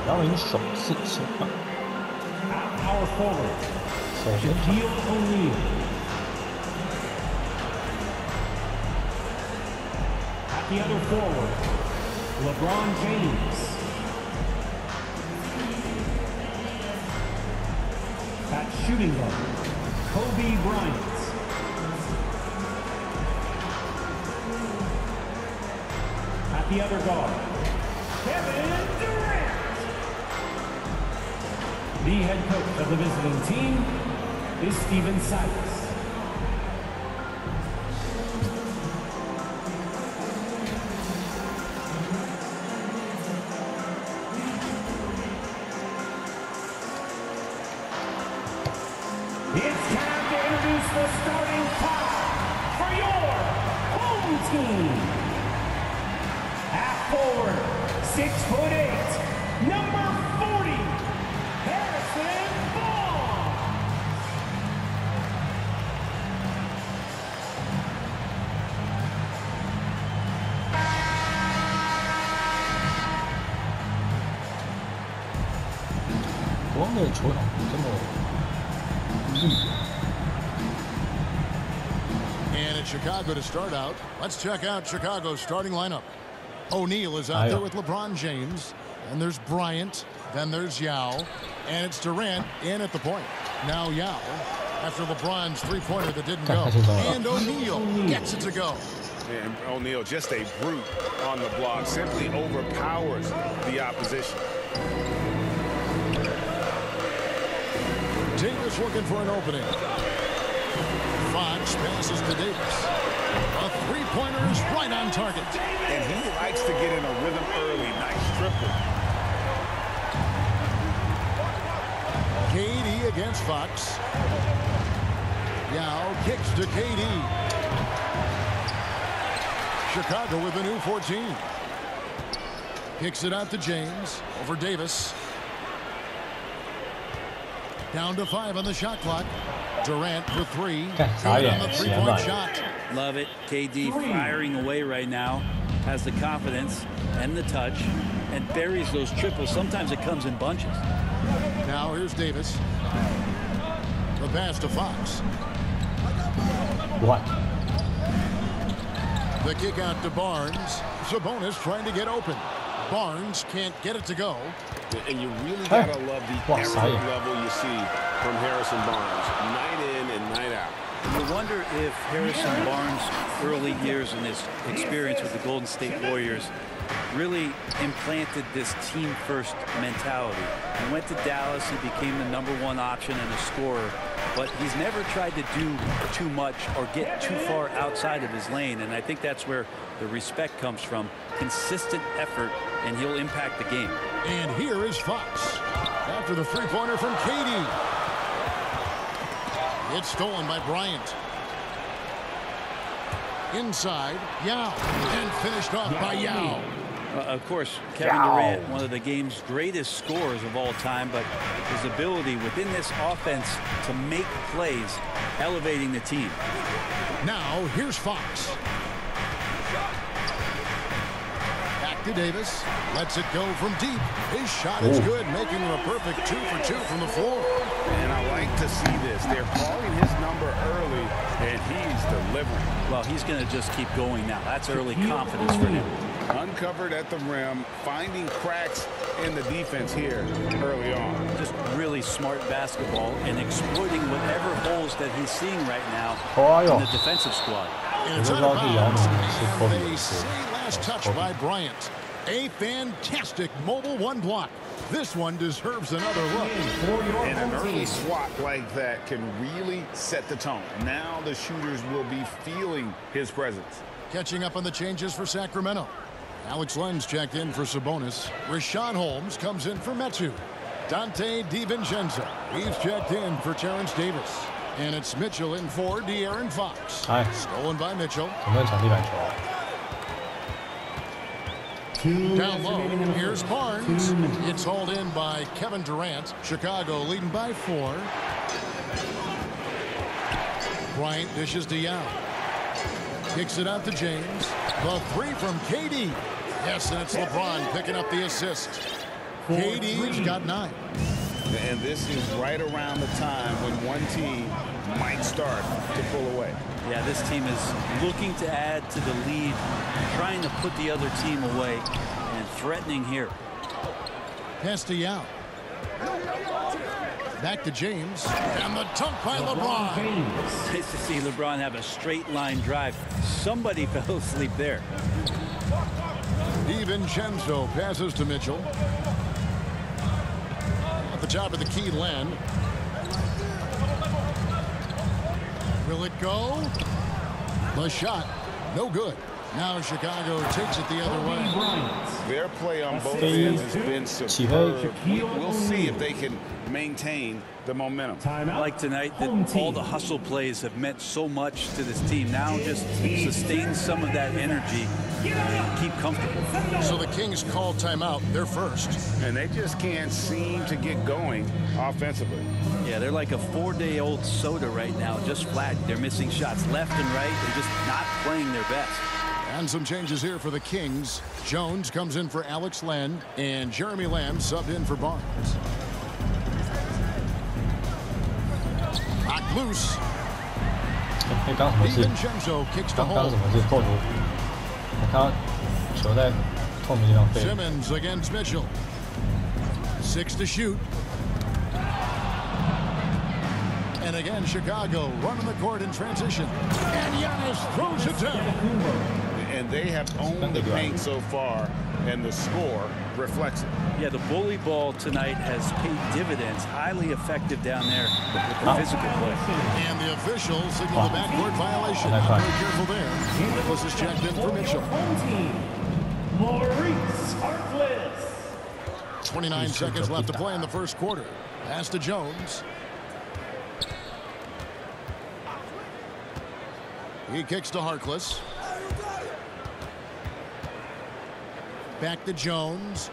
然后你手是手吧， Our forward, 手是 Shaquille O'Neal. At the other forward, LeBron James. At shooting guard, Kobe Bryant. At the other guard, Kevin Durant. The head coach of the visiting team is Stephen Silas. It's time to introduce the starting five for your home team. At forward, 6'8", number 40, Harrison Barnes. 国王的球场这么硬。 And it's Chicago to start out. Let's check out Chicago's starting lineup. O'Neal is out there with LeBron James. And there's Bryant. Then there's Yao. And it's Durant in at the point. Now Yao, after LeBron's three-pointer that didn't go. And O'Neal gets it to go. And O'Neal, just a brute on the block, simply overpowers the opposition. Davis looking for an opening. Fox passes to Davis. A three-pointer is right on target. And he likes to get in a rhythm early. Nice triple. KD against Fox. Yao kicks to KD. Chicago with a new 14. Kicks it out to James. Over Davis. Down to 5 on the shot clock. Durant for 3. Good on the three-point shot. Love it. KD firing away right now. Has the confidence and the touch and buries those triples. Sometimes it comes in bunches. Now here's Davis. The pass to Fox. What? The kick out to Barnes. Sabonis trying to get open. Barnes can't get it to go. And you really gotta love the effort level you see from Harrison Barnes, night in and night out. You wonder if Harrison Barnes' early years and his experience with the Golden State Warriors really implanted this team-first mentality. He went to Dallas, he became the #1 option and a scorer, but he's never tried to do too much or get too far outside of his lane, and I think that's where the respect comes from. Consistent effort, and he'll impact the game. And here is Fox. After the three-pointer from KD. It's stolen by Bryant. Inside, Yao. And finished off by Yao. Of course, Kevin Durant, one of the game's greatest scorers of all time, but his ability within this offense to make plays, elevating the team. Now, here's Fox. Back to Davis. Lets it go from deep. His shot is good, making him a perfect 2 for 2 from the floor. And I like to see this. They're calling his number early, and he's delivering. Well, he's going to just keep going now. That's early confidence for him. Uncovered at the rim, finding cracks in the defense here early on. Just really smart basketball and exploiting whatever holes that he's seeing right now in the defensive squad. And it's out of bounds. And they say last touch by Bryant. A fantastic mobile one block. This one deserves another look. And an early swat like that can really set the tone. Now the shooters will be feeling his presence. Catching up on the changes for Sacramento. Alex Lenz checked in for Sabonis. Richaun Holmes comes in for Metu. Dante DiVincenzo. He's checked in for Terrence Davis. And it's Mitchell in for De'Aaron Fox. Stolen by Mitchell. Down low, here's Barnes. It's hauled in by Kevin Durant. Chicago leading by 4. Bryant dishes to Yao. Kicks it out to James. The 3 from KD. Yes, and it's LeBron picking up the assist. KD's got 9. And this is right around the time when one team might start to pull away. Yeah, this team is looking to add to the lead, trying to put the other team away, and threatening here. Pass to Yao. Back to James. And the dunk by LeBron. Nice to see LeBron have a straight line drive. Somebody fell asleep there. DiVincenzo passes to Mitchell. At the top of the key, Len. Will it go? The shot, no good. Now Chicago takes it the other way. Their play on both ends has been superb. We'll see if they can maintain the momentum. Like tonight, that all the hustle plays have meant so much to this team. Now just sustain some of that energy and keep comfortable. So the Kings call timeout. They're first. And they just can't seem to get going offensively. Yeah, they're like a 4-day-old soda right now, just flat. They're missing shots left and right. They're just not playing their best. And some changes here for the Kings. Jones comes in for Alex Len, and Jeremy Lamb subbed in for Barnes. Locked loose. DiVincenzo kicks to hold. Simmons against Mitchell. 6 to shoot. And again, Chicago running the court in transition. And Giannis throws it down. And they have owned the paint so far, and the score reflects it. Yeah, the bully ball tonight has paid dividends. Highly effective down there with the physical play. And the officials signal the backcourt violation. Very careful there. Nicholas is checked in for Mitchell. Maurice Harkless. 29 seconds left to play in the first quarter. Pass to Jones. He kicks to Harkless. Back to Jones.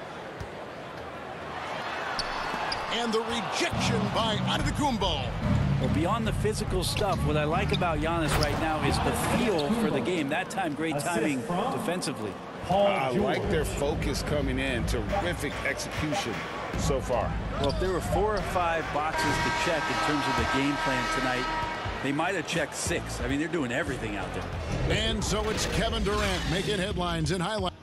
And the rejection by Antetokounmpo. Well, beyond the physical stuff, what I like about Giannis right now is the feel for the game. That time, great timing defensively. I like their focus coming in. Terrific execution so far. Well, if there were 4 or 5 boxes to check in terms of the game plan tonight, they might have checked 6. I mean, they're doing everything out there. And so it's Kevin Durant making headlines and highlights.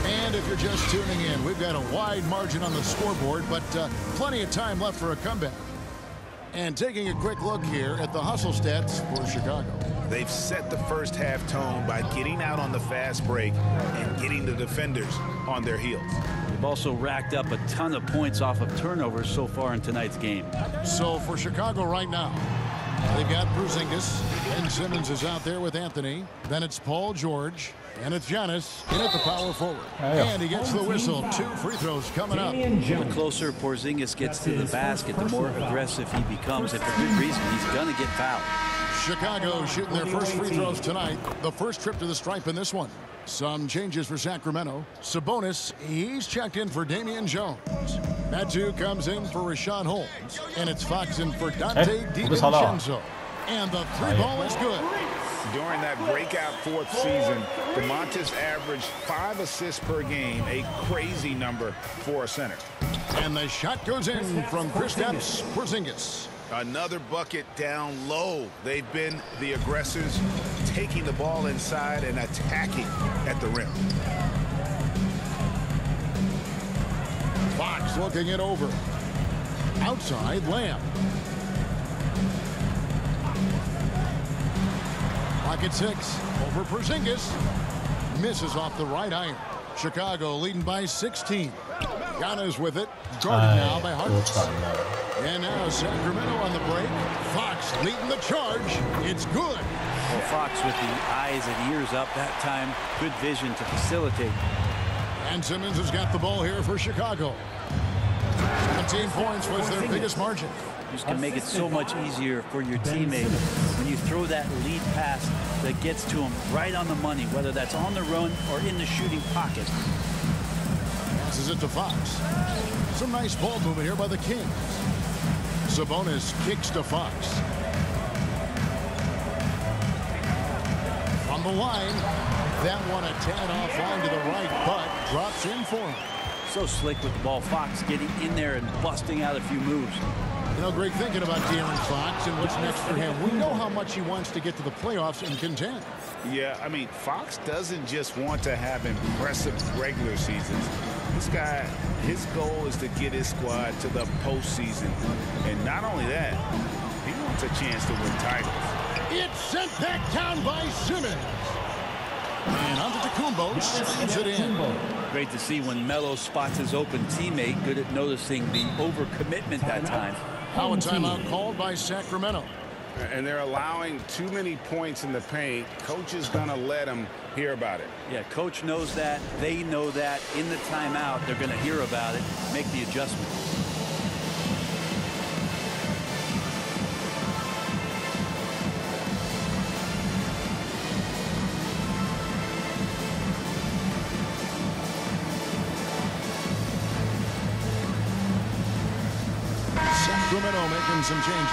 And if you're just tuning in, we've got a wide margin on the scoreboard, but plenty of time left for a comeback. And taking a quick look here at the hustle stats for Chicago. They've set the first half tone by getting out on the fast break and getting the defenders on their heels. They've also racked up a ton of points off of turnovers so far in tonight's game. So for Chicago right now, they've got Porzingis, and Simmons is out there with Anthony. Then it's Paul George, and it's Giannis in at the power forward. And he gets the whistle. 2 free throws coming up. The closer Porzingis gets to the basket, the more aggressive he becomes. And for good reason, he's going to get fouled. Chicago shooting their first free throws tonight. The first trip to the stripe in this one. Some changes for Sacramento. Sabonis, he's checked in for Damian Jones. Metu comes in for Rashawn Holmes. And it's Fox in for Dante DiVincenzo. And the 3 ball is good. During that breakout 4th season, DeMontis averaged 5 assists per game, a crazy number for a center. And the shot goes in from Kristaps Porzingis. Another bucket down low. They've been the aggressors, taking the ball inside and attacking at the rim. Fox looking it over. Outside, Lamb. Pocket 6 over Porzingis. Misses off the right iron. Chicago leading by 16. Giannis with it. Guarded now by Harkless. And now Sacramento on the break. Fox leading the charge. It's good. Well, Fox with the eyes and ears up that time. Good vision to facilitate. And Simmons has got the ball here for Chicago. 17 points was their biggest margin. Just can make it so much easier for your teammate when you throw that lead pass that gets to him right on the money, whether that's on the run or in the shooting pocket. Passes it to Fox. Some nice ball movement here by the Kings. Sabonis kicks to Fox. From On the line, that one a tad off line to the right, but drops in for him. So slick with the ball. Fox getting in there and busting out a few moves. You know, Greg, thinking about De'Aaron Fox and what's next for him, we know how much he wants to get to the playoffs and contend. Yeah, I mean, Fox doesn't just want to have impressive regular seasons. This guy, his goal is to get his squad to the postseason. And not only that, he wants a chance to win titles. It's sent back down by Simmons. And Antetokounmpo slams it in. Great to see when Melo spots his open teammate. Good at noticing the overcommitment that time. Now a timeout called by Sacramento. And they're allowing too many points in the paint. Coach is going to let them hear about it. Yeah, coach knows that. They know that. In the timeout, they're going to hear about it, make the adjustment. Sacramento making some changes.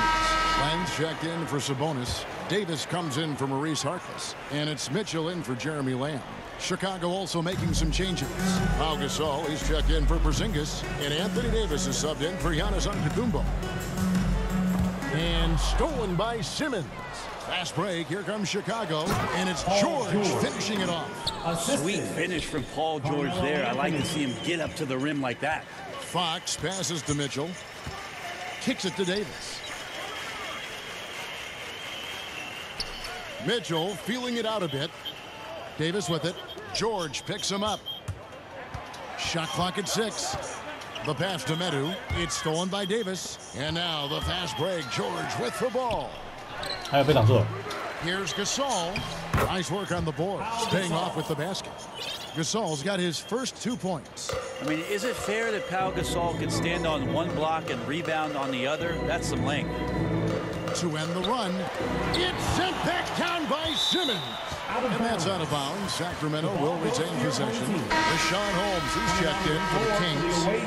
Lang's checked in for Sabonis. Davis comes in for Maurice Harkless. And it's Mitchell in for Jeremy Lamb. Chicago also making some changes. Pau Gasol is checked in for Porzingis. And Anthony Davis is subbed in for Giannis Antetokounmpo. And stolen by Simmons. Fast break. Here comes Chicago. And it's George finishing it off. Sweet finish from Paul George there. I like to see him get up to the rim like that. Fox passes to Mitchell. Kicks it to Davis. Mitchell feeling it out a bit. Davis with it. George picks him up. Shot clock at 6. The pass to Medu. It's stolen by Davis. And now the fast break. George with the ball. 还有被挡住了。 Here's Gasol. Nice work on the board. Staying off with the basket. Gasol's got his first 2 points. I mean, is it fair that Pau Gasol can stand on one block and rebound on the other? That's some length. To end the run, it's sent back down by Simmons. And that's out of bounds. Sacramento will retain possession. Richaun Holmes, he's checked in for the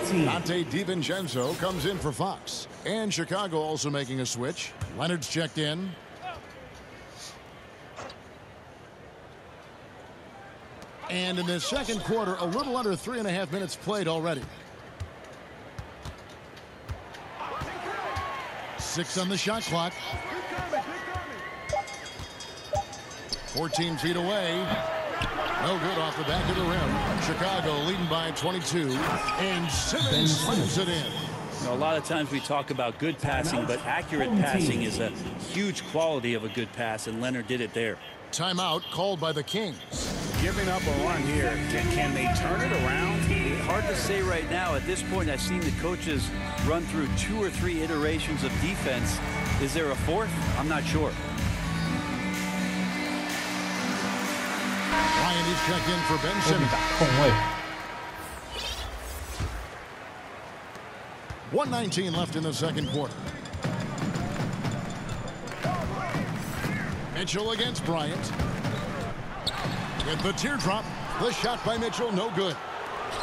Kings. Dante DiVincenzo comes in for Fox. And Chicago also making a switch. Leonard's checked in. And in the second quarter, a little under 3.5 minutes played already. 6 on the shot clock. 14 feet away. No good off the back of the rim. Chicago leading by 22. And Simmons slams it in. You know, a lot of times we talk about good passing, but accurate passing is a huge quality of a good pass, and Leonard did it there. Timeout called by the Kings. Giving up a run here. Can they turn it around? Hard to say right now. At this point, I've seen the coaches run through 2 or 3 iterations of defense. Is there a 4th? I'm not sure. Ryan is checked in for Ben Simmons. 空位。 1:19 left in the second quarter. Mitchell against Bryant. With the teardrop, the shot by Mitchell, no good.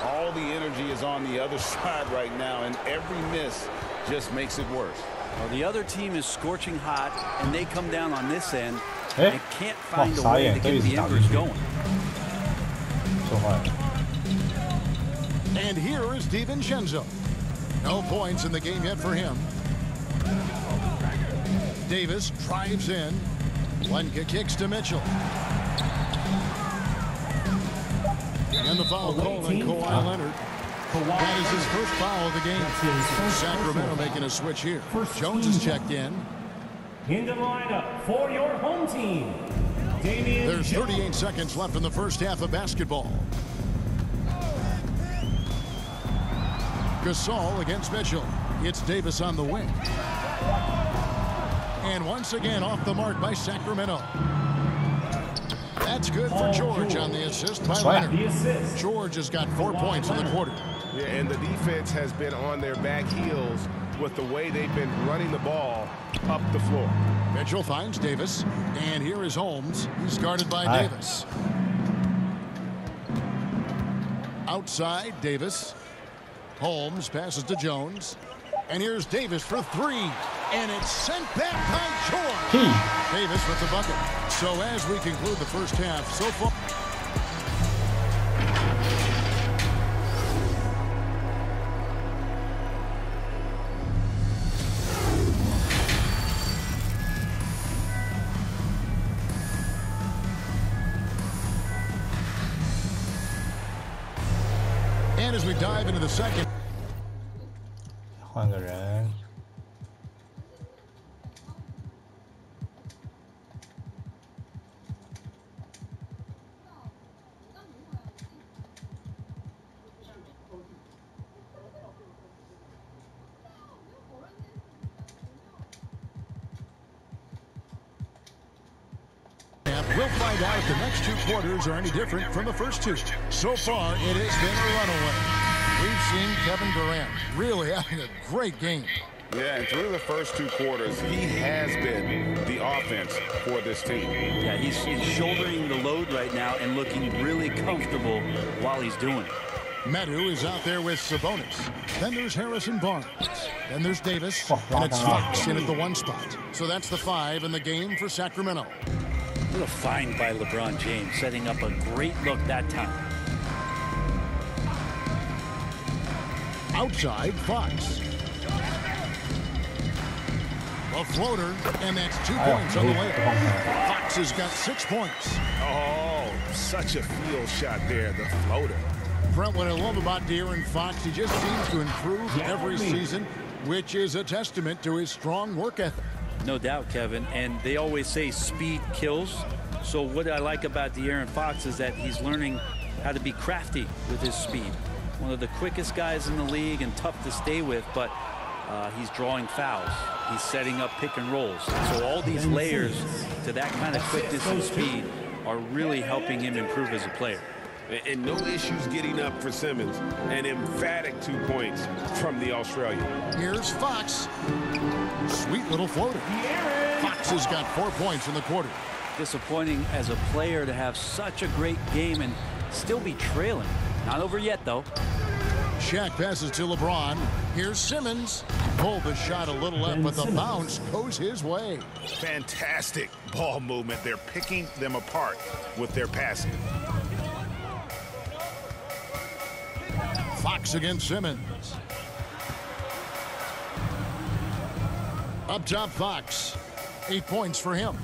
All the energy is on the other side right now, and every miss just makes it worse. Well, the other team is scorching hot, and they come down on this end Eh? and can't find a Oh, way to sorry, get the sorry. embers going. 说话。 And here is DiVincenzo. No points in the game yet for him. Davis drives in. Lenka kicks to Mitchell. And the foul call on Kawhi Leonard. That is his first foul of the game. Sacramento making a switch here. Jones is checked in. In the lineup for your home team, Damian There's Jones. 38 seconds left in the first half of basketball. Gasol against Mitchell. It's Davis on the wing. And once again off the mark by Sacramento. That's good for George on the assist by Leonard. The assist. George has got 4 points in the quarter. Yeah, and the defense has been on their back heels with the way they've been running the ball up the floor. Mitchell finds Davis. And here is Holmes. He's guarded by Aye. Davis. Outside, Davis. Holmes passes to Jones. And here's Davis for 3. And it's sent back by George. Key. Davis with the bucket. So as we conclude the first half, so far. And as we dive into the second. 换个人。We'll find out if the next two quarters are any different from the first two. So far, it has been a runaway. We've seen Kevin Durant really having a great game. Yeah, and through the first two quarters, he has been the offense for this team. Yeah, he's shouldering the load right now and looking really comfortable while he's doing it. Medu is out there with Sabonis. Then there's Harrison Barnes. Then there's Davis. And it's Fox in at the one spot. So that's the 5 in the game for Sacramento. What a find by LeBron James, setting up a great look that time. Outside, Fox. A floater, and that's 2 points on the way. Fox has got 6 points. Oh, such a field shot there, the floater. Brent, what I love about De'Aaron Fox, he just seems to improve every season, which is a testament to his strong work ethic. No doubt, Kevin. And they always say speed kills. So what I like about De'Aaron Fox is that he's learning how to be crafty with his speed. One of the quickest guys in the league and tough to stay with, but he's drawing fouls. He's setting up pick and rolls. So all these layers to that kind of quickness and speed are really helping him improve as a player. And no issues getting up for Simmons. An emphatic 2 points from the Australian. Here's Fox. Sweet little floater. Fox has got 4 points in the quarter. Disappointing as a player to have such a great game and still be trailing. Not over yet, though. Shaq passes to LeBron. Here's Simmons. Pulled the shot a little left, but the bounce goes his way. Fantastic ball movement. They're picking them apart with their passing. Fox against Simmons. Up top, Fox. 8 points for him.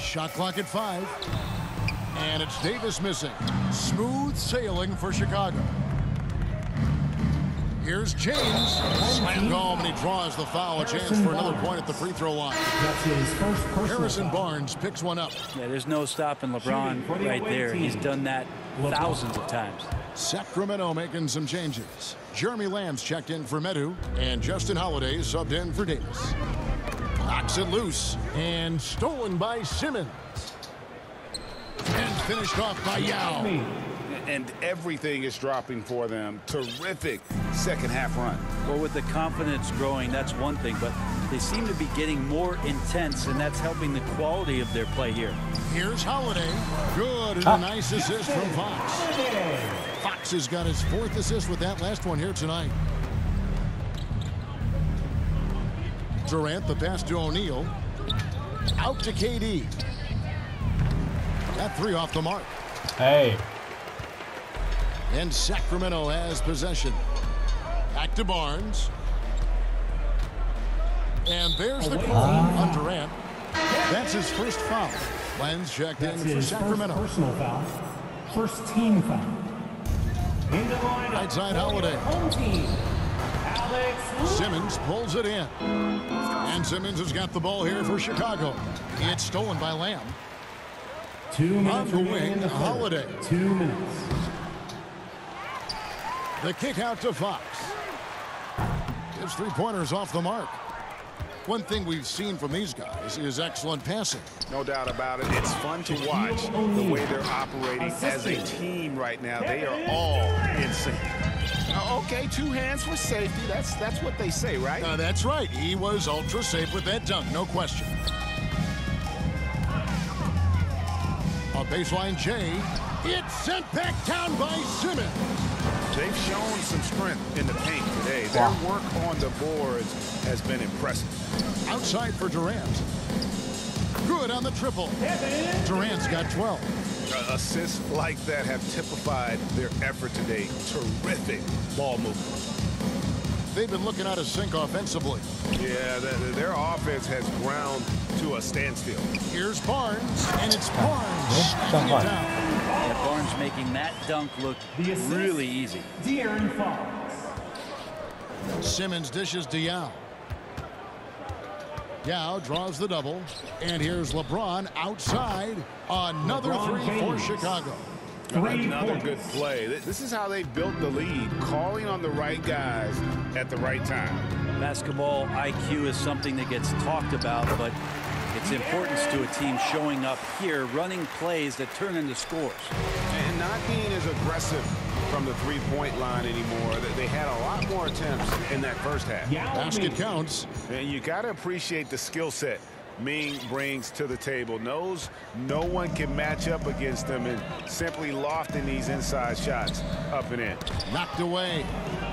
Shot clock at 5. And it's Davis missing. Smooth sailing for Chicago. Here's James. Slammed home, and he draws the foul. A chance for another point at the free throw line. Harrison Barnes picks one up. Yeah, there's no stopping LeBron right there. He's done that thousands of times. Sacramento making some changes. Jeremy Lamb's checked in for Medu, and Justin Holiday subbed in for Davis. Knocks it loose, and stolen by Simmons. And finished off by Yao. And everything is dropping for them. Terrific second half run. Well, with the confidence growing, that's one thing, but they seem to be getting more intense, and that's helping the quality of their play here. Here's Holiday. Good, and a nice assist from Fox. Fox has got his 4th assist with that last one here tonight. Durant, the pass to O'Neal. Out to KD. That 3 off the mark. Hey. And Sacramento has possession. Back to Barnes. And there's the call on Durant. That's his first foul. Lenz checked in for Sacramento. First personal foul. First team foul. In the lineup. Right side Holiday. Home team. Alex Simmons pulls it in. And Simmons has got the ball here for Chicago. It's stolen by Lamb. 2 minutes On the remaining wing, in the third. Holiday. 2 minutes. The kick out to Fox. Gives 3-pointers off the mark. One thing we've seen from these guys is excellent passing. No doubt about it. It's fun to watch the way they're operating as a team right now. They are all in sync. Okay, 2 hands for safety. That's what they say, right? That's right. He was ultra safe with that dunk, no question. A baseline J. It's sent back down by Simmons. They've shown some strength in the paint today. Their work on the boards has been impressive. Outside for Durant. Good on the triple. Durant's got 12. Assists like that have typified their effort today. Terrific ball movement. They've been looking out of sync offensively. Yeah, their offense has ground to a standstill. Here's Barnes, and it's Barnes smacking it down. Yeah, Barnes making that dunk look really easy. De'Aaron Fox. Simmons dishes to Yao. Yao draws the double, and here's LeBron outside. Another LeBron three for James. Chicago. Another good play. This is how they built the lead, calling on the right guys at the right time. Basketball IQ is something that gets talked about, but its importance to a team showing up here, running plays that turn into scores. And not being as aggressive from the three-point line anymore. They had a lot more attempts in that first half. Basket counts. And you got to appreciate the skill set Ming brings to the table. Knows no one can match up against them, and simply lofting these inside shots up and in. Knocked away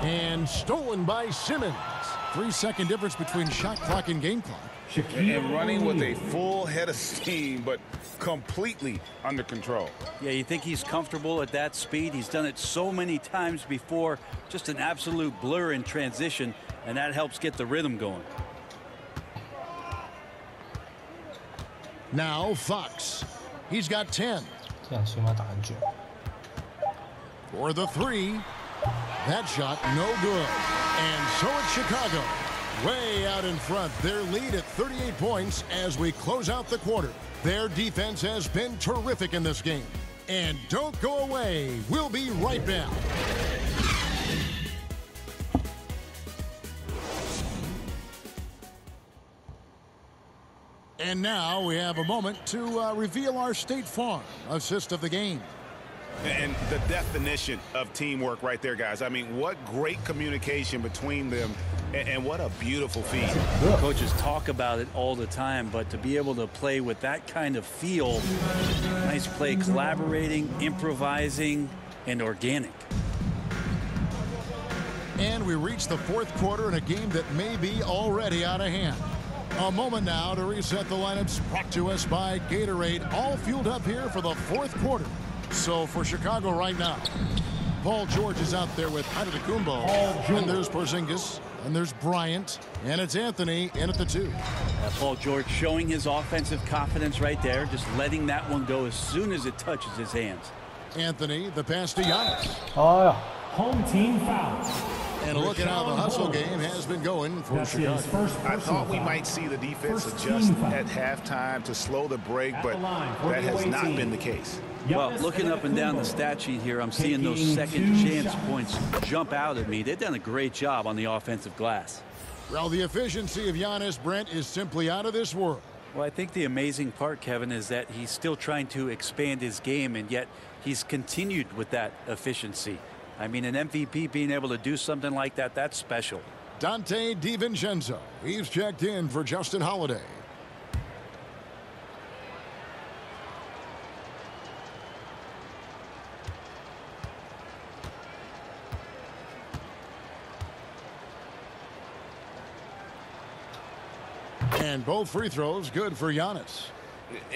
and stolen by Simmons. 3-second difference between shot clock and game clock. And running with a full head of steam, but completely under control. Yeah, you think he's comfortable at that speed? He's done it so many times before. Just an absolute blur in transition, and that helps get the rhythm going. Now Fox. He's got 10. 这样起码打很久。 For the three. That shot no good. And so it's Chicago. Way out in front. Their lead at 38 points as we close out the quarter. Their defense has been terrific in this game. And don't go away. We'll be right back. And now we have a moment to reveal our State Farm assist of the game. And the definition of teamwork right there, guys. I mean, what great communication between them, and what a beautiful feed. Coaches talk about it all the time, but to be able to play with that kind of feel, nice play, collaborating, improvising, and organic. And we reach the fourth quarter in a game that may be already out of hand. A moment now to reset the lineups brought to us by Gatorade, all fueled up here for the fourth quarter. So for Chicago right now, Paul George is out there with Antetokounmpo, and there's Porzingis, and there's Bryant, and it's Anthony in at the 2. Paul George showing his offensive confidence right there, just letting that one go as soon as it touches his hands. Anthony, the pass to Giannis. 哎呀， Home team foul. And look at how the hustle game has been going for That's Chicago. his first I personal thought we foul. might see the defense First adjust team foul. at halftime to slow the break, At but the line for that the has away not team. been the case. Well, Giannis looking up and down the Antetokounmpo. stat sheet here, I'm seeing those Taking second 2 chance shots. points jump out at me. They've done a great job on the offensive glass. Well, the efficiency of Giannis, Brent, is simply out of this world. Well, I think the amazing part, Kevin, is that he's still trying to expand his game, and yet he's continued with that efficiency. I mean, an MVP being able to do something like that, that's special. Dante DiVincenzo. He's checked in for Justin Holiday. And both free throws good for Giannis.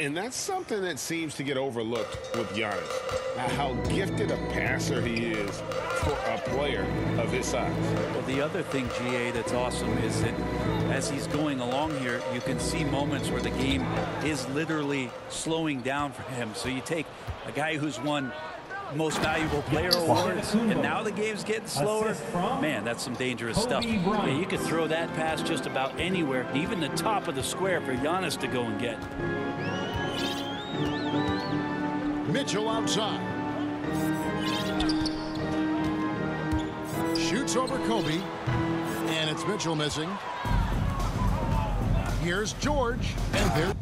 And that's something that seems to get overlooked with Giannis. How gifted a passer he is for a player of his size. Well, the other thing, GA, that's awesome is that as he's going along here, you can see moments where the game is literally slowing down for him. So you take a guy who's won most valuable player awards, and now the game's getting slower. Man, that's some dangerous stuff. Yeah, you could throw that pass just about anywhere, even the top of the square for Giannis to go and get. Mitchell outside. Shoots over Kobe. And it's Mitchell missing. Here's George. And there.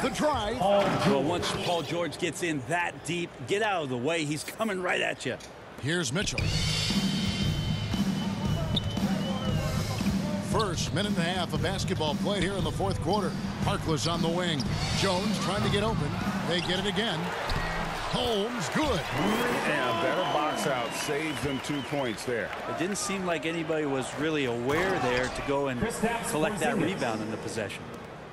the drive. Well, once Paul George gets in that deep, get out of the way. He's coming right at you. Here's Mitchell. First minute and a half of basketball played here in the fourth quarter. Harkless on the wing. Jones trying to get open. They get it again. Holmes, good. And a better box out saves them 2 points there. It didn't seem like anybody was really aware there to go and collect that rebound in the possession.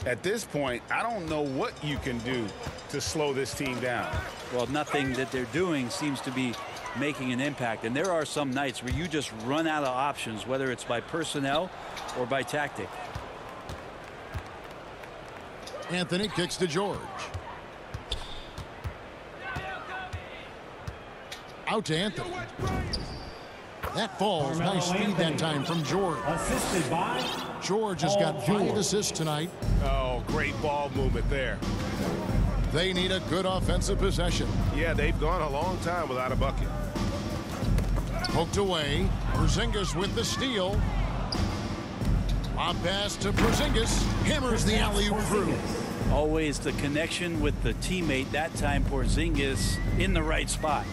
At this point, I don't know what you can do to slow this team down. Well, nothing that they're doing seems to be making an impact. And there are some nights where you just run out of options, whether it's by personnel or by tactic. Anthony kicks to George. Out to Anthony. That falls. Nice feed that time from George. Assisted by George has got 5 assists tonight. Oh, great ball movement there. They need a good offensive possession. Yeah, they've gone a long time without a bucket. Poked away. Porzingis with the steal. Lob pass to Porzingis. Hammers the alley-oop through. Always the connection with the teammate. That time Porzingis in the right spot.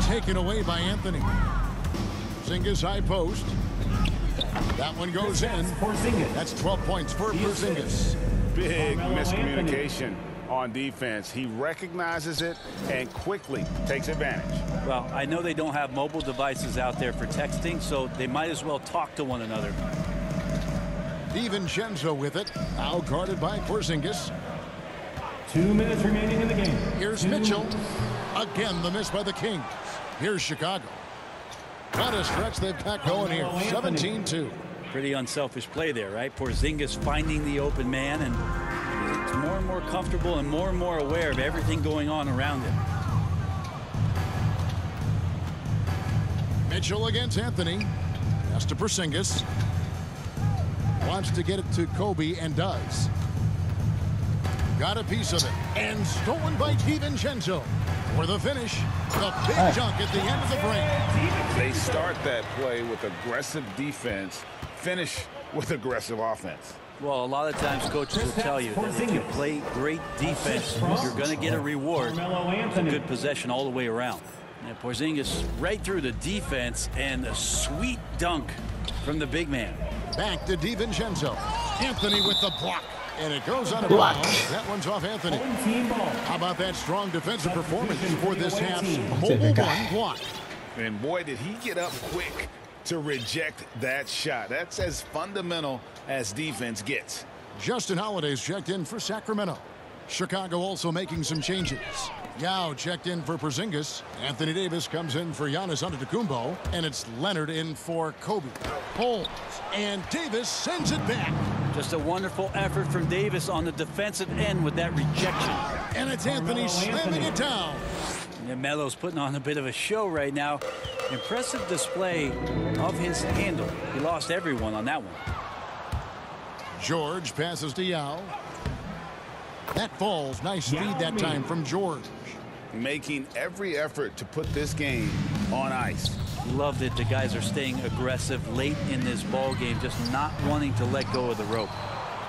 Taken away by Anthony. Porzingis high post. That one goes in. That's 12 points for Porzingis. Big miscommunication on defense. He recognizes it and quickly takes advantage. Well, I know they don't have mobile devices out there for texting, so they might as well talk to one another. DiVincenzo with it. Now guarded by Porzingis. 2 minutes remaining in the game. Here's Mitchell. Again, the miss by the Kings. Here's Chicago. What a stretch they've got going here. 17-2. Pretty unselfish play there, right? Porzingis finding the open man, and he's more and more comfortable and more aware of everything going on around him. Mitchell against Anthony. Pass to Porzingis. Wants to get it to Kobe and does. Got a piece of it. And stolen by DiVincenzo. For the finish, the big dunk at the end of the break. They start that play with aggressive defense, finish with aggressive offense. Well, a lot of times coaches will tell you that if you play great defense, you're going to get a reward. It's a good possession all the way around. And Porzingis right through the defense, and a sweet dunk from the big man. Back to DiVincenzo. Anthony with the block. And it goes out of bounds. That one's off Anthony. How about that strong defensive performance for this half's mobile one block? And boy, did he get up quick to reject that shot. That's as fundamental as defense gets. Justin Holiday's checked in for Sacramento. Chicago also making some changes. Yao checked in for Porzingis. Anthony Davis comes in for Giannis Antetokounmpo. And it's Leonard in for Kobe. Holmes and Davis sends it back. Just a wonderful effort from Davis on the defensive end with that rejection. And it's Anthony slamming it down. And Melo's putting on a bit of a show right now. Impressive display of his handle. He lost everyone on that one. George passes to Yao. That falls. Nice feed that time from George. Making every effort to put this game on ice. Love that the guys are staying aggressive late in this ball game, just not wanting to let go of the rope.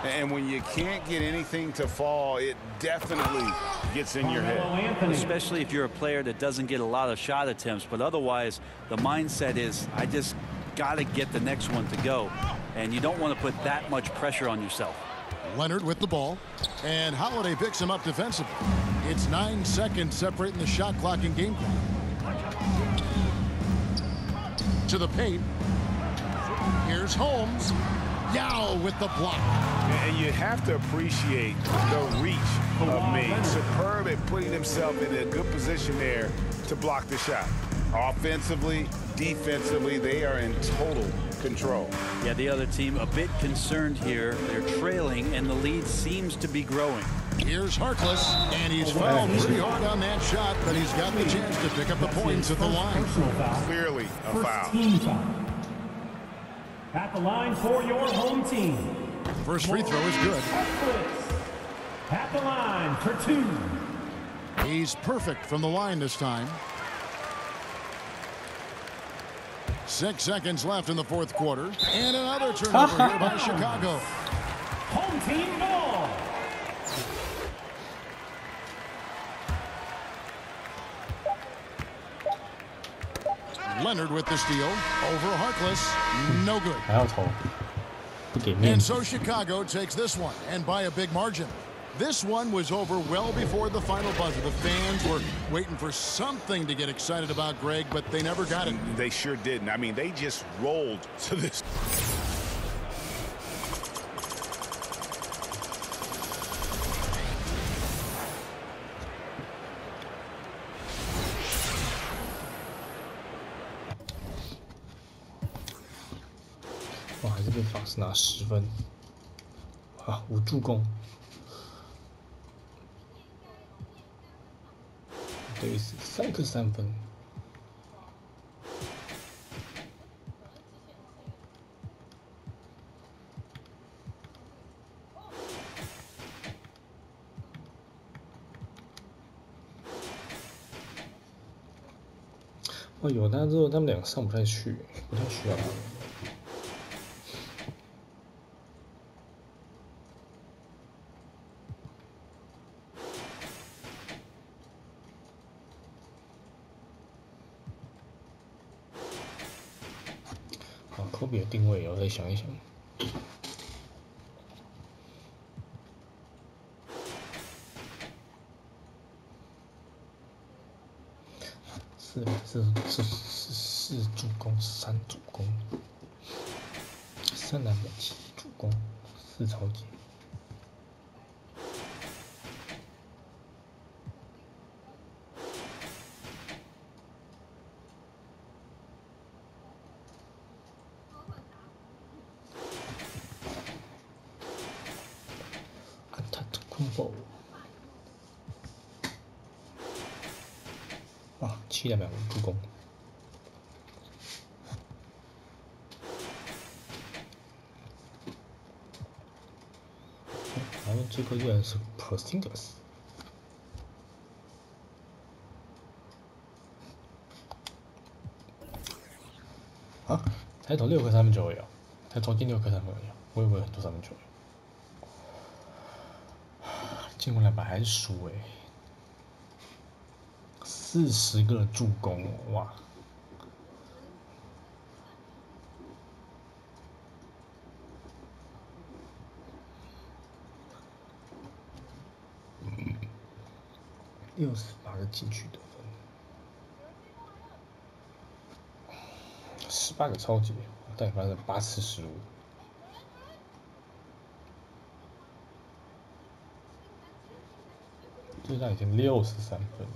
And when you can't get anything to fall, it definitely gets in your head. Especially if you're a player that doesn't get a lot of shot attempts, but otherwise the mindset is, I just got to get the next one to go. And you don't want to put that much pressure on yourself. Leonard with the ball, and Holiday picks him up defensively. It's 9 seconds separating the shot clock and game clock. To the paint. Here's Holmes. Yao with the block. And you have to appreciate the reach of May. Superb at putting himself in a good position there to block the shot. Offensively, defensively, they are in total control. Yeah, the other team a bit concerned here. They're trailing, and the lead seems to be growing. Here's Harkless, and he's fouled pretty hard on that shot, but he's got the chance to pick up the points at the line. Clearly a foul. At the line for your home team. First free throw is good. At the line for 2. He's perfect from the line this time. 6 seconds left in the fourth quarter. And another turnover here by Chicago. Home team ball. Leonard with the steal. Over Harkless. No good. 还要投，不给面 And 子。 so Chicago takes this one, and by a big margin. This one was over well before the final buzzer. The fans were waiting for something to get excited about, Greg, but they never got it. They sure didn't. I mean, they just rolled to this. 哇，还是被法师拿10分，啊，5助攻，对于3颗3分。哦，有他之后，他们两个上不太去，不太需要他们。好，科比的定位，我再想一想。4助攻，3助攻，3篮板7助攻，4超级。安塔特昆博，哇，7篮板5助攻。然后这个依然是 Porzingis。啊，才投6颗3分球而已哦，才投进6颗3分而已哦，我以为很多3分球。进攻篮板还是输欸，40个助攻，哇！68个禁区得分，18个超级，但反正8次失误。最大已经63分了。